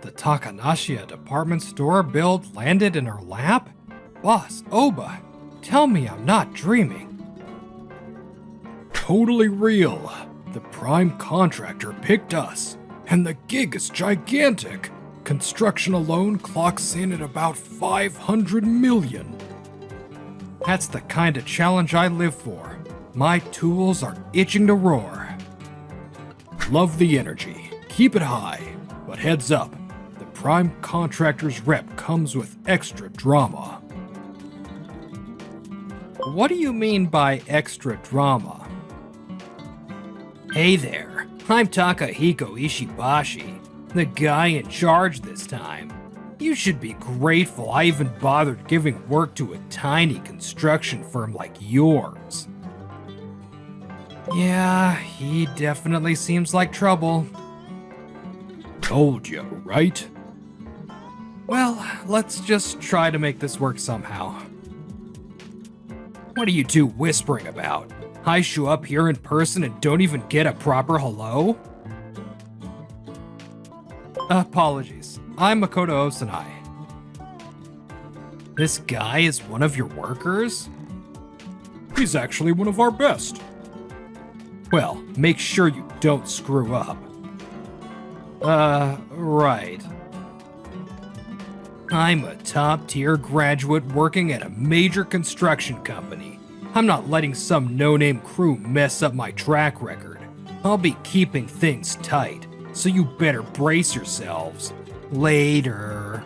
The Takanashia department store build landed in our lap? Boss, Oba, tell me I'm not dreaming. Totally real. The prime contractor picked us, and the gig is gigantic. Construction alone clocks in at about 500 million. That's the kind of challenge I live for. My tools are itching to roar. Love the energy. Keep it high. But heads up, the prime contractor's rep comes with extra drama. What do you mean by extra drama? Hey there, I'm Takahiko Ishibashi, the guy in charge this time. You should be grateful I even bothered giving work to a tiny construction firm like yours. Yeah, he definitely seems like trouble. Told you, right? Well, let's just try to make this work somehow. What are you two whispering about? I show up here in person and don't even get a proper hello? Apologies, I'm Makoto Osanai. This guy is one of your workers? He's actually one of our best. Well, make sure you don't screw up. Right. I'm a top-tier graduate working at a major construction company. I'm not letting some no-name crew mess up my track record. I'll be keeping things tight, so you better brace yourselves. Later.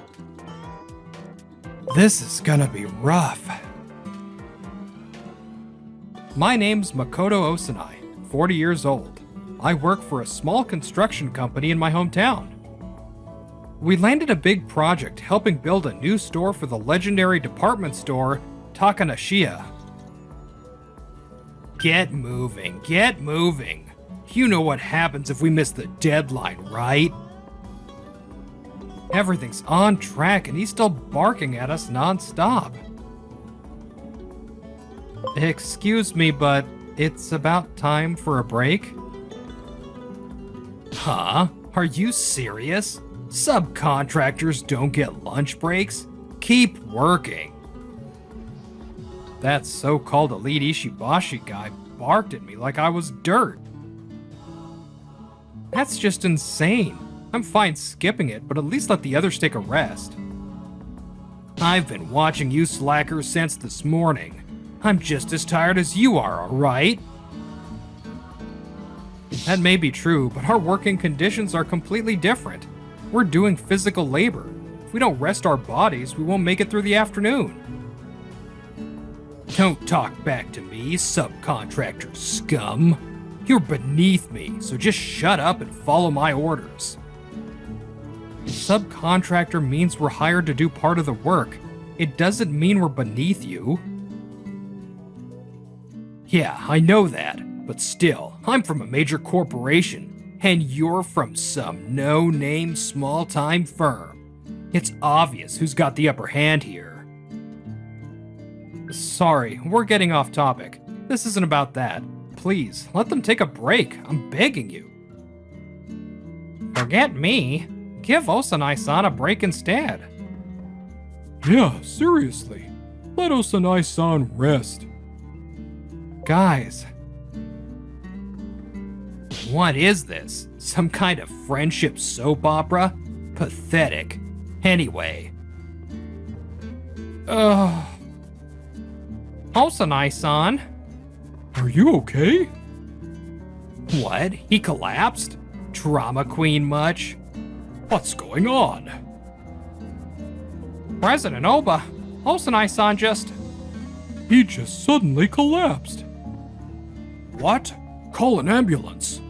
This is gonna be rough. My name's Makoto Osanai, 40 years old. I work for a small construction company in my hometown. We landed a big project helping build a new store for the legendary department store, Takanashia. Get moving, get moving. You know what happens if we miss the deadline, right? Everything's on track and he's still barking at us non-stop. Excuse me, but it's about time for a break? Huh? Are you serious? Subcontractors don't get lunch breaks? Keep working. That so-called elite Ishibashi guy barked at me like I was dirt. That's just insane. I'm fine skipping it, but at least let the others take a rest. I've been watching you slackers since this morning. I'm just as tired as you are, alright? That may be true, but our working conditions are completely different. We're doing physical labor. If we don't rest our bodies, we won't make it through the afternoon. Don't talk back to me, subcontractor scum. You're beneath me, so just shut up and follow my orders. Subcontractor means we're hired to do part of the work. It doesn't mean we're beneath you. Yeah, I know that, but still, I'm from a major corporation, and you're from some no-name small-time firm. It's obvious who's got the upper hand here. Sorry, we're getting off topic. This isn't about that. Please, let them take a break. I'm begging you. Forget me. Give Osanai-san a break instead. Yeah, seriously. Let Osanai-san rest. Guys. What is this? Some kind of friendship soap opera? Pathetic. Anyway. Osanai-san? Are you okay? What? He collapsed? Drama queen much? What's going on? President Oba, Osanai-san He just suddenly collapsed. What? Call an ambulance.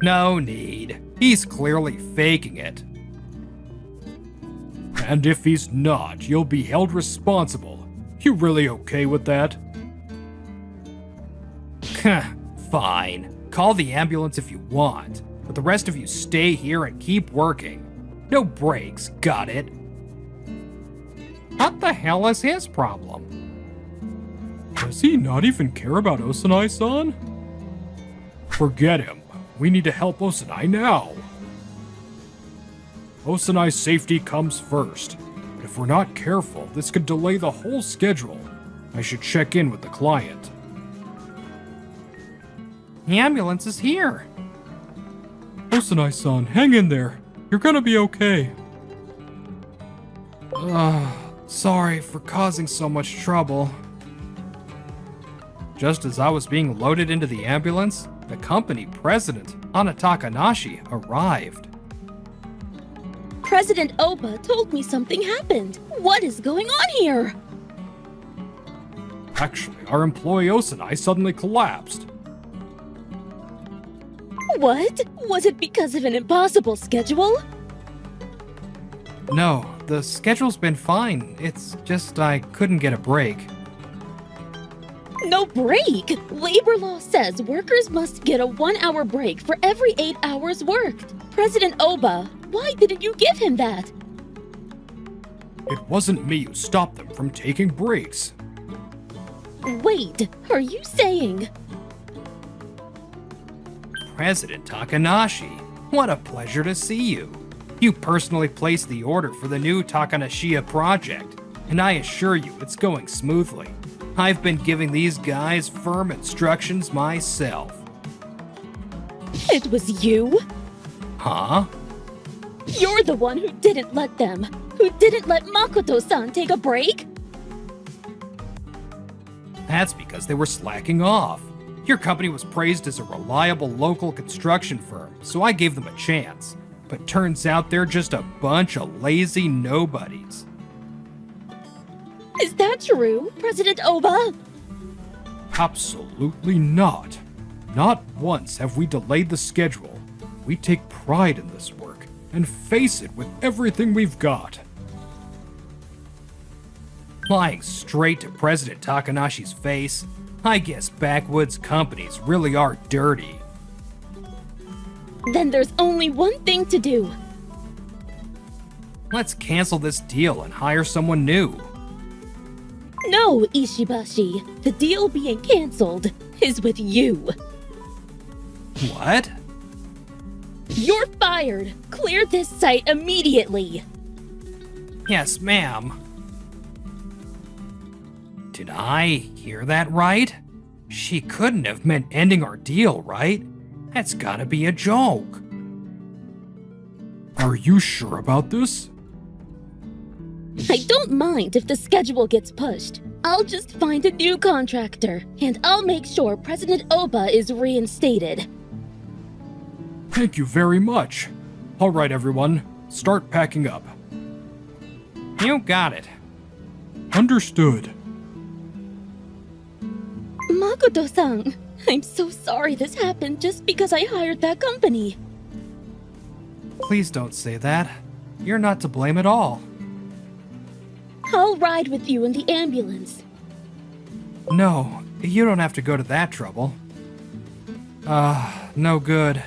No need. He's clearly faking it. And if he's not, you'll be held responsible. You really okay with that? Fine. Call the ambulance if you want, but the rest of you stay here and keep working. No breaks, got it? What the hell is his problem? Does he not even care about Osanai-san? Forget him. We need to help Osanai now. Osanai's safety comes first. But if we're not careful, this could delay the whole schedule. I should check in with the client. The ambulance is here. Osanai-san, hang in there. You're gonna be okay. Sorry for causing so much trouble. Just as I was being loaded into the ambulance, the company president, Ana Takanashi, arrived. President Oba told me something happened. What is going on here? Actually, our employee Osanai suddenly collapsed. What? Was it because of an impossible schedule? No, the schedule's been fine. It's just I couldn't get a break. No break! Labor law says workers must get a 1-hour break for every 8 hours worked. President Oba, why didn't you give him that? It wasn't me who stopped them from taking breaks. Wait, are you saying... President Takanashi, what a pleasure to see you. You personally placed the order for the new Takanashiya project, and I assure you it's going smoothly. I've been giving these guys firm instructions myself. It was you? Huh? You're the one who didn't let them, who didn't let Makoto-san take a break? That's because they were slacking off. Your company was praised as a reliable local construction firm, so I gave them a chance. But turns out they're just a bunch of lazy nobodies. Is that true, President Oba? Absolutely not. Not once have we delayed the schedule. We take pride in this work and face it with everything we've got. Lying straight to President Takanashi's face, I guess backwoods companies really are dirty. Then there's only one thing to do. Let's cancel this deal and hire someone new. No, Ishibashi. The deal being cancelled is with you. What? You're fired. Clear this site immediately. Yes, ma'am. Did I hear that right? She couldn't have meant ending our deal, right? That's gotta be a joke. Are you sure about this? I don't mind if the schedule gets pushed. I'll just find a new contractor, and I'll make sure President Oba is reinstated. Thank you very much. All right, everyone, start packing up. You got it. Understood. Makoto-san, I'm so sorry this happened just because I hired that company. Please don't say that. You're not to blame at all. I'll ride with you in the ambulance. No, you don't have to go to that trouble. No good.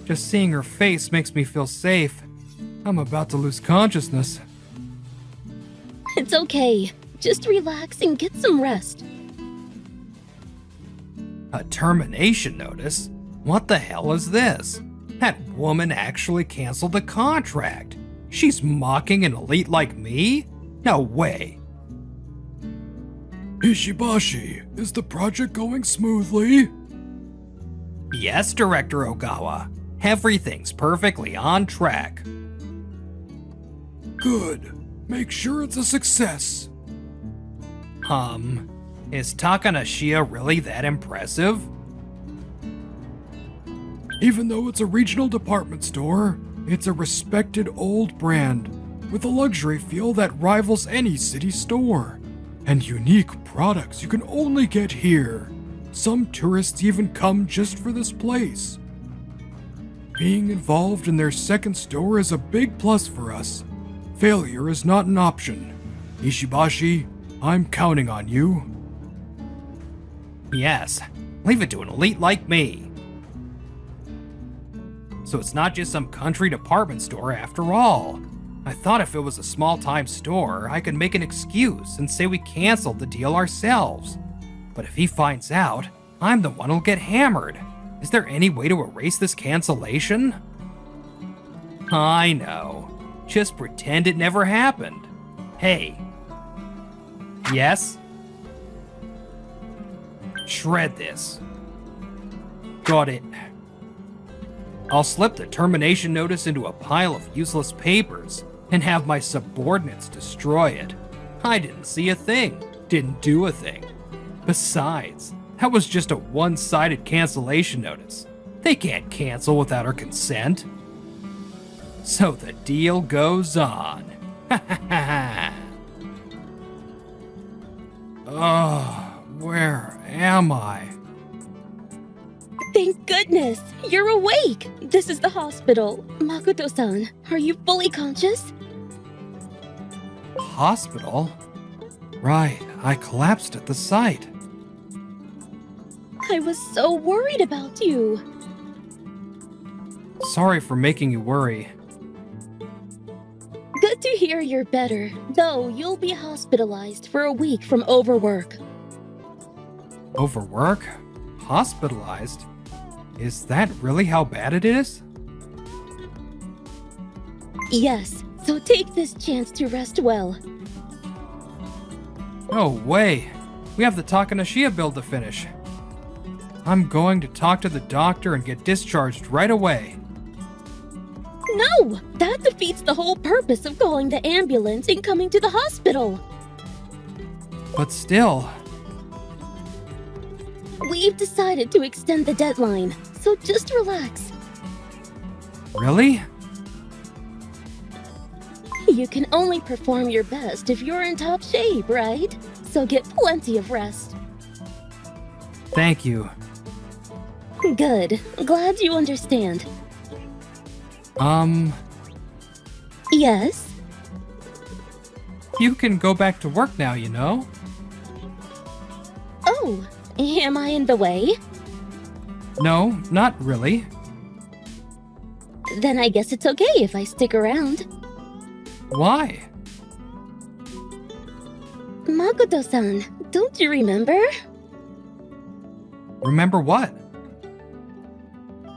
Just seeing her face makes me feel safe. I'm about to lose consciousness. It's okay. Just relax and get some rest. A termination notice? What the hell is this? That woman actually canceled the contract. She's mocking an elite like me? No way. Ishibashi, is the project going smoothly? Yes, Director Ogawa. Everything's perfectly on track. Good. Make sure it's a success. Is Takanashiya really that impressive? Even though it's a regional department store, it's a respected old brand with a luxury feel that rivals any city store, and unique products you can only get here. Some tourists even come just for this place. Being involved in their second store is a big plus for us. Failure is not an option. Ishibashi, I'm counting on you. Yes, leave it to an elite like me. So it's not just some country department store after all. I thought if it was a small-time store, I could make an excuse and say we canceled the deal ourselves. But if he finds out, I'm the one who'll get hammered. Is there any way to erase this cancellation? I know. Just pretend it never happened. Hey. Yes? Shred this. Got it. I'll slip the termination notice into a pile of useless papers and have my subordinates destroy it. I didn't see a thing, didn't do a thing. Besides, that was just a one-sided cancellation notice. They can't cancel without our consent. So the deal goes on. Ha ha ha. Oh, where am I? Thank goodness! You're awake! This is the hospital. Makoto-san, are you fully conscious? Hospital? Right, I collapsed at the site. I was so worried about you. Sorry for making you worry. Good to hear you're better, though you'll be hospitalized for a week from overwork. Overwork? Hospitalized? Is that really how bad it is? Yes, so take this chance to rest well. No way. We have the Takanashia bill to finish. I'm going to talk to the doctor and get discharged right away. No! That defeats the whole purpose of calling the ambulance and coming to the hospital. But still... We've decided to extend the deadline, so just relax. Really? You can only perform your best if you're in top shape, right? So get plenty of rest. Thank you. Good. Glad you understand. You Yes? can go back to work now, you know? Oh, am I in the way? No, not really. Then I guess it's okay if I stick around. Why? Makoto-san, don't you remember? Remember what?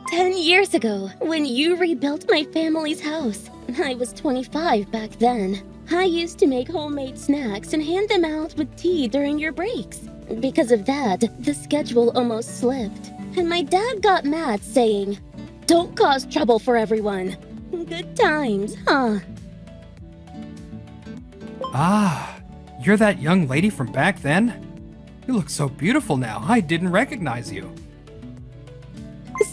10 years ago, when you rebuilt my family's house. I was 25 back then. I used to make homemade snacks and hand them out with tea during your breaks. Because of that, the schedule almost slipped. And my dad got mad, saying, "Don't cause trouble for everyone." Good times, huh? Ah, you're that young lady from back then? You look so beautiful now, I didn't recognize you.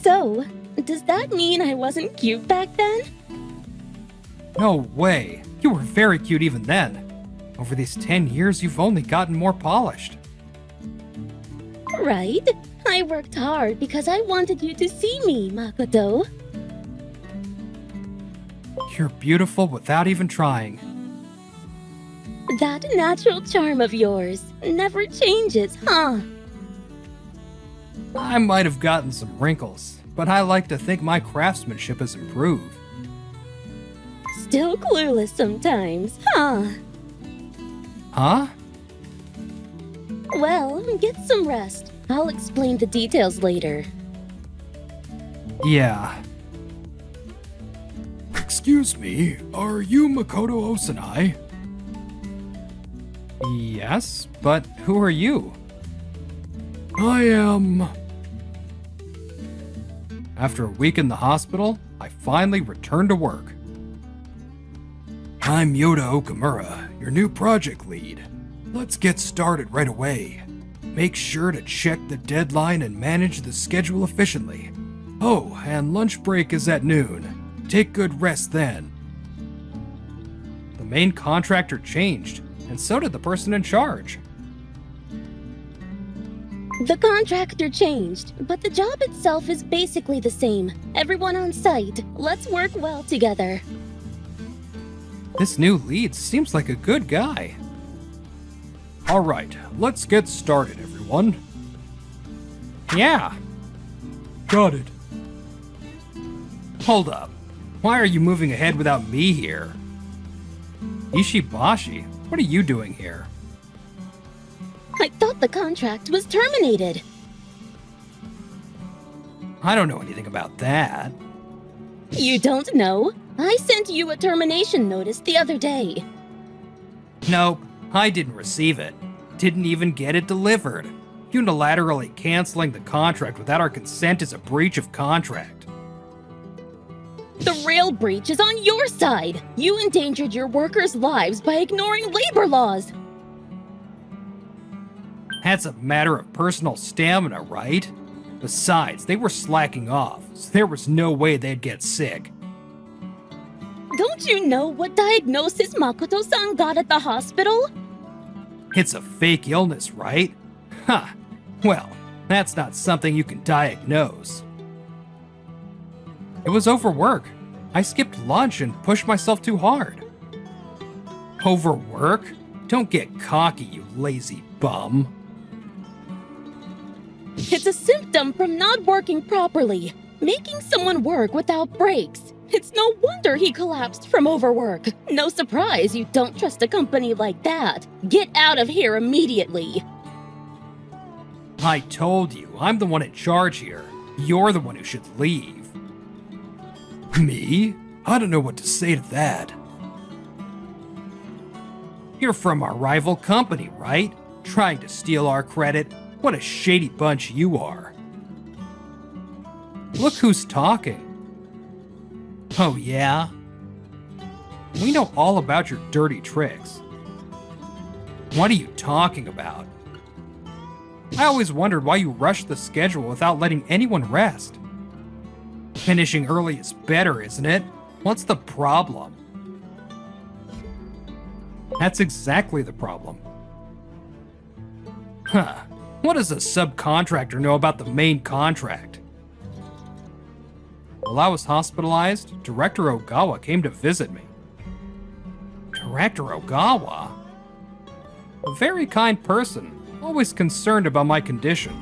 So, does that mean I wasn't cute back then? No way, you were very cute even then. Over these 10 years, you've only gotten more polished. Right. I worked hard because I wanted you to see me, Makoto. You're beautiful without even trying. That natural charm of yours never changes, huh? I might have gotten some wrinkles, but I like to think my craftsmanship has improved. Still clueless sometimes, huh? Huh? Well, get some rest. I'll explain the details later. Yeah. Excuse me, are you Makoto Osanai? Yes, but who are you? I am... After a week in the hospital, I finally returned to work. I'm Yoda Okamura, your new project lead. Let's get started right away. Make sure to check the deadline and manage the schedule efficiently. Oh, and lunch break is at noon. Take good rest then. The main contractor changed, and so did the person in charge. The contractor changed, but the job itself is basically the same. Everyone on site, let's work well together. This new lead seems like a good guy. Alright, let's get started, everyone. Yeah. Got it. Hold up. Why are you moving ahead without me here? Ishibashi, what are you doing here? I thought the contract was terminated. I don't know anything about that. You don't know? I sent you a termination notice the other day. Nope, I didn't receive it. Didn't even get it delivered. Unilaterally canceling the contract without our consent is a breach of contract. The real breach is on your side. You endangered your workers' lives by ignoring labor laws. That's a matter of personal stamina, right? Besides, they were slacking off, so there was no way they'd get sick. Don't you know what diagnosis Makoto-san got at the hospital? It's a fake illness, right? Huh. Well, that's not something you can diagnose. It was overwork. I skipped lunch and pushed myself too hard. Overwork? Don't get cocky, you lazy bum. It's a symptom from not working properly, making someone work without breaks. It's no wonder he collapsed from overwork. No surprise you don't trust a company like that. Get out of here immediately. I told you, I'm the one in charge here. You're the one who should leave. Me? I don't know what to say to that. You're from our rival company, right? Trying to steal our credit. What a shady bunch you are. Look who's talking. Oh yeah? We know all about your dirty tricks. What are you talking about? I always wondered why you rushed the schedule without letting anyone rest. Finishing early is better, isn't it? What's the problem? That's exactly the problem. Huh. What does a subcontractor know about the main contract? While I was hospitalized, Director Ogawa came to visit me. Director Ogawa? A very kind person, always concerned about my condition.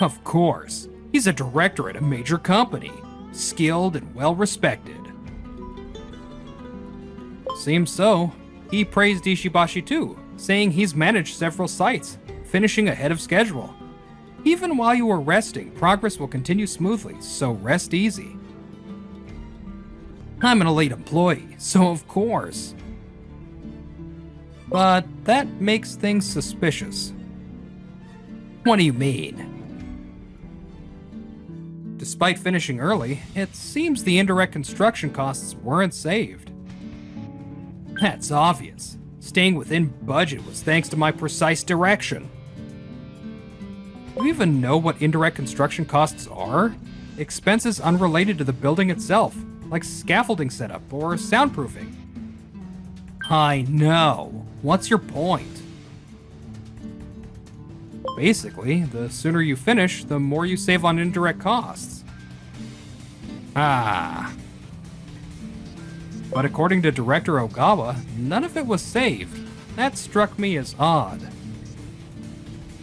Of course, he's a director at a major company, skilled and well-respected. Seems so. He praised Ishibashi too, saying he's managed several sites, finishing ahead of schedule. Even while you are resting, progress will continue smoothly, so rest easy. I'm an elite employee, so of course. But that makes things suspicious. What do you mean? Despite finishing early, it seems the indirect construction costs weren't saved. That's obvious. Staying within budget was thanks to my precise direction. Do you even know what indirect construction costs are? Expenses unrelated to the building itself, like scaffolding setup or soundproofing. I know. What's your point? Basically, the sooner you finish, the more you save on indirect costs. Ah. But according to Director Ogawa, none of it was saved. That struck me as odd.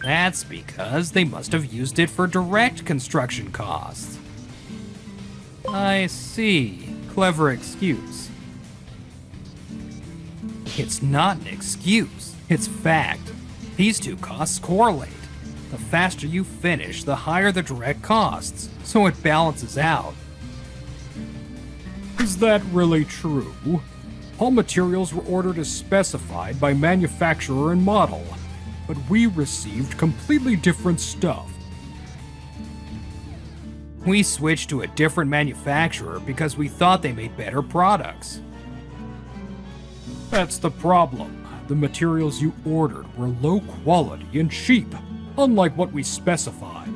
That's because they must have used it for direct construction costs. I see. Clever excuse. It's not an excuse. It's fact. These two costs correlate. The faster you finish, the higher the direct costs, so it balances out. Is that really true? All materials were ordered as specified by manufacturer and model, but we received completely different stuff. We switched to a different manufacturer because we thought they made better products. That's the problem. The materials you ordered were low quality and cheap, unlike what we specified.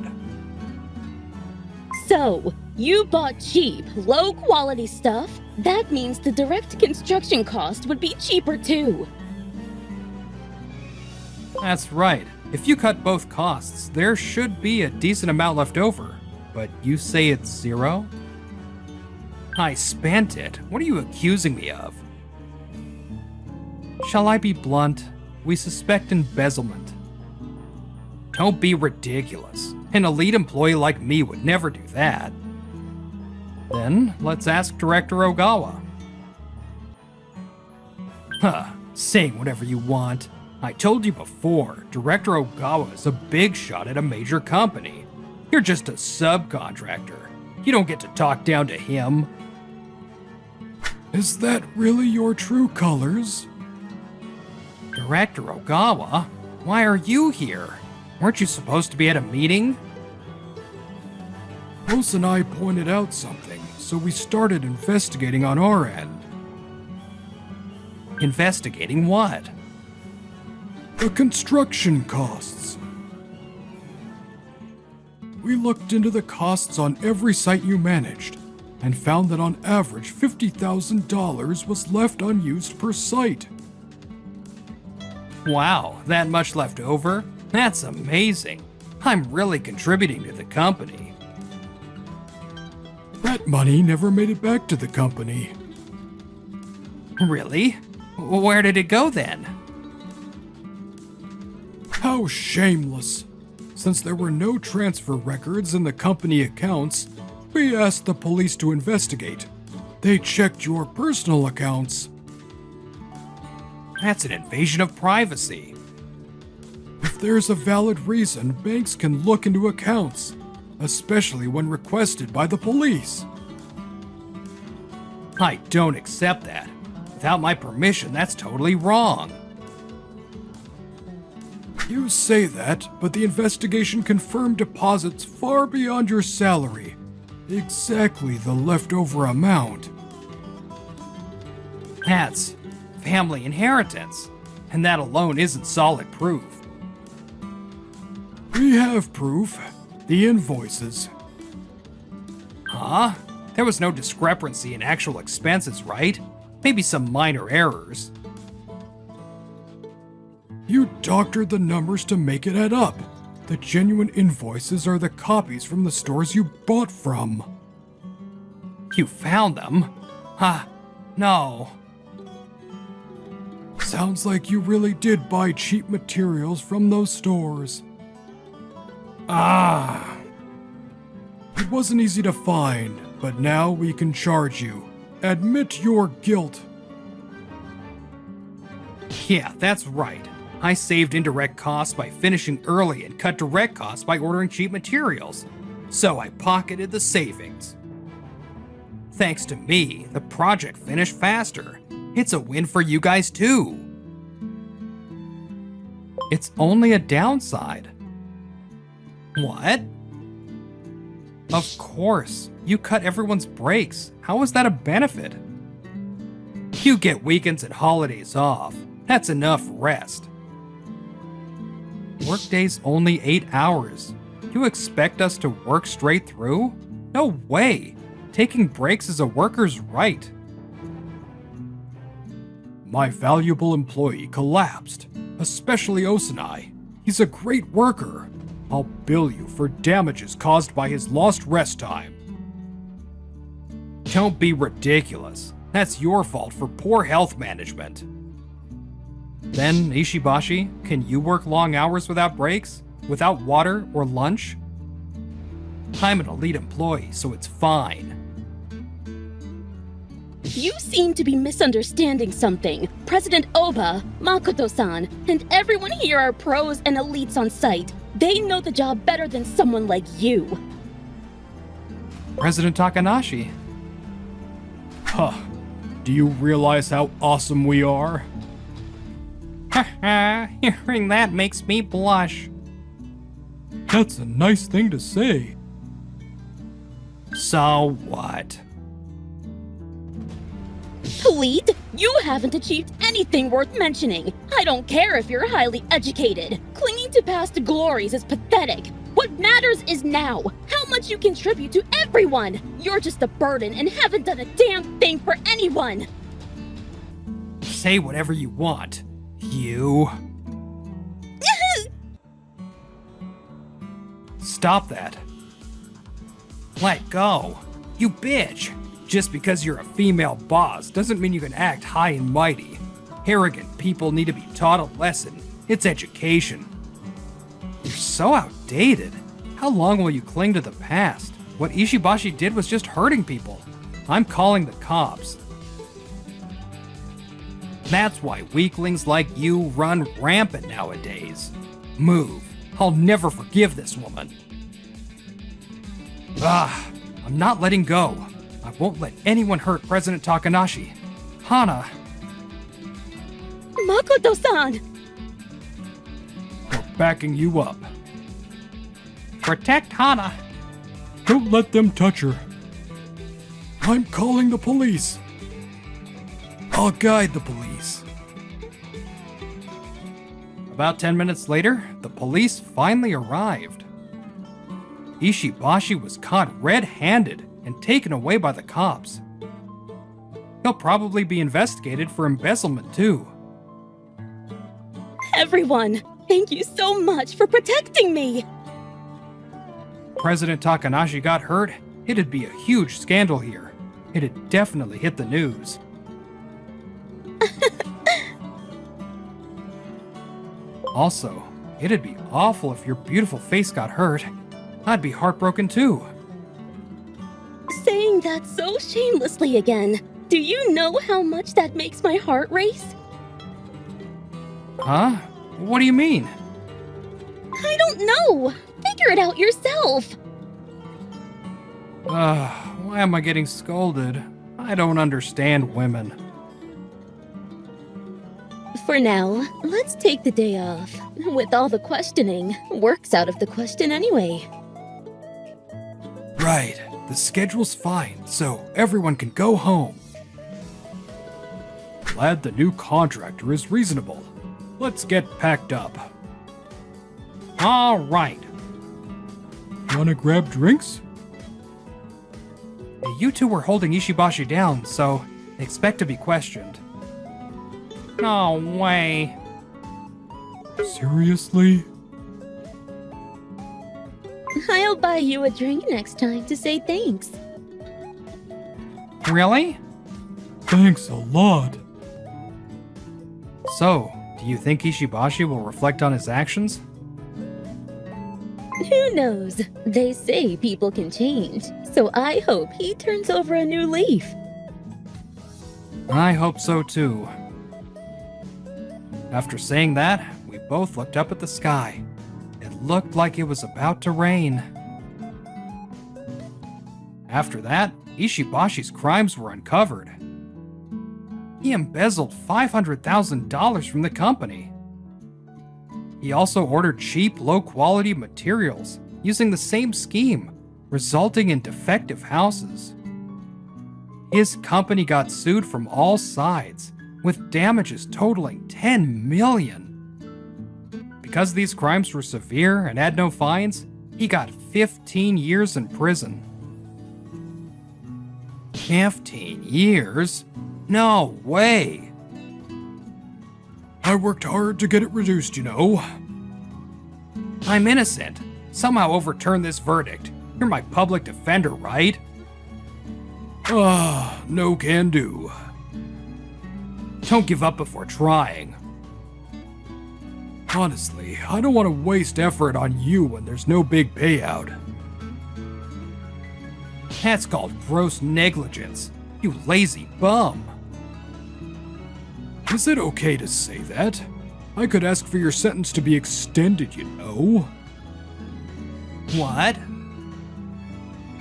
So, you bought cheap, low-quality stuff? That means the direct construction cost would be cheaper too. That's right. If you cut both costs, there should be a decent amount left over. But you say it's zero? I spent it. What are you accusing me of? Shall I be blunt? We suspect embezzlement. Don't be ridiculous. An elite employee like me would never do that. Then, let's ask Director Ogawa. Huh, saying whatever you want. I told you before, Director Ogawa is a big shot at a major company. You're just a subcontractor. You don't get to talk down to him. Is that really your true colors? Director Ogawa, why are you here? Weren't you supposed to be at a meeting? Osanai pointed out something, so we started investigating on our end. Investigating what? The construction costs. We looked into the costs on every site you managed, and found that on average $50,000 was left unused per site. Wow, that much left over? That's amazing. I'm really contributing to the company. That money never made it back to the company. Really? Where did it go then? How shameless! Since there were no transfer records in the company accounts, we asked the police to investigate. They checked your personal accounts. That's an invasion of privacy. If there's a valid reason, banks can look into accounts, especially when requested by the police. I don't accept that. Without my permission, that's totally wrong. You say that, but the investigation confirmed deposits far beyond your salary. Exactly the leftover amount. That's family inheritance, and that alone isn't solid proof. We have proof. The invoices. Huh? There was no discrepancy in actual expenses, right? Maybe some minor errors. You doctored the numbers to make it add up. The genuine invoices are the copies from the stores you bought from. You found them? Huh? No. Sounds like you really did buy cheap materials from those stores. Ah. It wasn't easy to find, but now we can charge you. Admit your guilt. Yeah, that's right. I saved indirect costs by finishing early and cut direct costs by ordering cheap materials. So I pocketed the savings. Thanks to me, the project finished faster. It's a win for you guys too. It's only a downside. What? Of course, you cut everyone's breaks. How is that a benefit? You get weekends and holidays off. That's enough rest. Workday's only 8 hours. You expect us to work straight through? No way. Taking breaks is a worker's right. My valuable employee collapsed, especially Osanai. He's a great worker. I'll bill you for damages caused by his lost rest time. Don't be ridiculous. That's your fault for poor health management. Then, Ishibashi, can you work long hours without breaks? Without water or lunch? I'm an elite employee, so it's fine. You seem to be misunderstanding something. President Oba, Makoto-san, and everyone here are pros and elites on site. They know the job better than someone like you. President Takanashi. Huh. Do you realize how awesome we are? Haha, hearing that makes me blush. That's a nice thing to say. So what? Elite, you haven't achieved anything worth mentioning. I don't care if you're highly educated. Clinging to past glories is pathetic. What matters is now. How much you contribute to everyone. You're just a burden and haven't done a damn thing for anyone. Say whatever you want. You. Stop that. Let go. You bitch. Just because you're a female boss doesn't mean you can act high and mighty. Arrogant people need to be taught a lesson. It's education. You're so outdated. How long will you cling to the past? What Ishibashi did was just hurting people. I'm calling the cops. That's why weaklings like you run rampant nowadays. Move. I'll never forgive this woman. I'm not letting go. I won't let anyone hurt President Takanashi. Hana, Makoto-san! We're backing you up. protect Hana. Don't let them touch her. I'm calling the police. I'll guide the police. About 10 minutes later, the police finally arrived. Ishibashi was caught red-handed and taken away by the cops. He'll probably be investigated for embezzlement too. Everyone, thank you so much for protecting me! President Takanashi got hurt, it'd be a huge scandal here. It'd definitely hit the news. Also, it'd be awful if your beautiful face got hurt. I'd be heartbroken too. Saying that so shamelessly again. Do you know how much that makes my heart race? Huh? What do you mean? I don't know! Figure it out yourself! Why am I getting scolded? I don't understand women. For now, let's take the day off. With all the questioning, work's out of the question anyway. Right, the schedule's fine, so everyone can go home. Glad the new contractor is reasonable. Let's get packed up. All right. Wanna grab drinks? You two were holding Ishibashi down, so expect to be questioned. No way. Seriously? I'll buy you a drink next time to say thanks. Really? Thanks a lot. So, do you think Ishibashi will reflect on his actions? Who knows? They say people can change, so I hope he turns over a new leaf. I hope so too. After saying that, we both looked up at the sky. It looked like it was about to rain. After that, Ishibashi's crimes were uncovered. He embezzled $500,000 from the company. He also ordered cheap, low-quality materials using the same scheme, resulting in defective houses. His company got sued from all sides, with damages totaling $10 million. Because these crimes were severe and had no fines, he got 15 years in prison. 15 years? No way! I worked hard to get it reduced, you know. I'm innocent. Somehow overturn this verdict. You're my public defender, right? No can do. Don't give up before trying. Honestly, I don't want to waste effort on you when there's no big payout. That's called gross negligence. You lazy bum. Is it okay to say that? I could ask for your sentence to be extended, you know. What?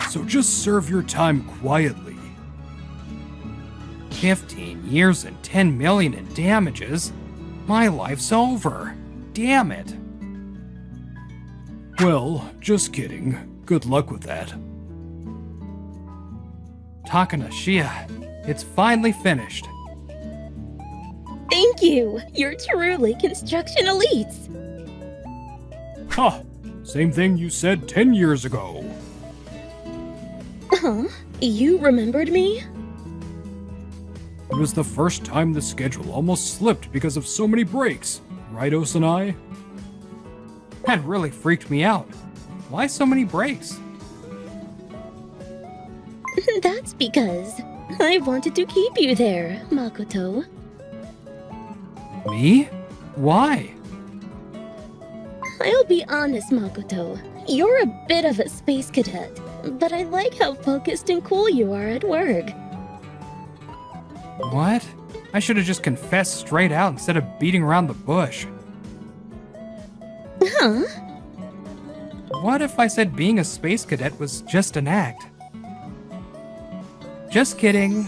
So just serve your time quietly. 15 years and 10 million in damages? My life's over. Damn it. Well, just kidding. Good luck with that. Takanashiya, it's finally finished. Thank you! You're truly construction elites! Ha! Same thing you said 10 years ago. Huh? You remembered me? It was the first time the schedule almost slipped because of so many breaks. Right, Osanai? That really freaked me out. Why so many breaks? That's because I wanted to keep you there, Makoto. Me? Why? I'll be honest, Makoto. You're a bit of a space cadet, but I like how focused and cool you are at work. What? I should have just confessed straight out instead of beating around the bush. Huh? What if I said being a space cadet was just an act? Just kidding.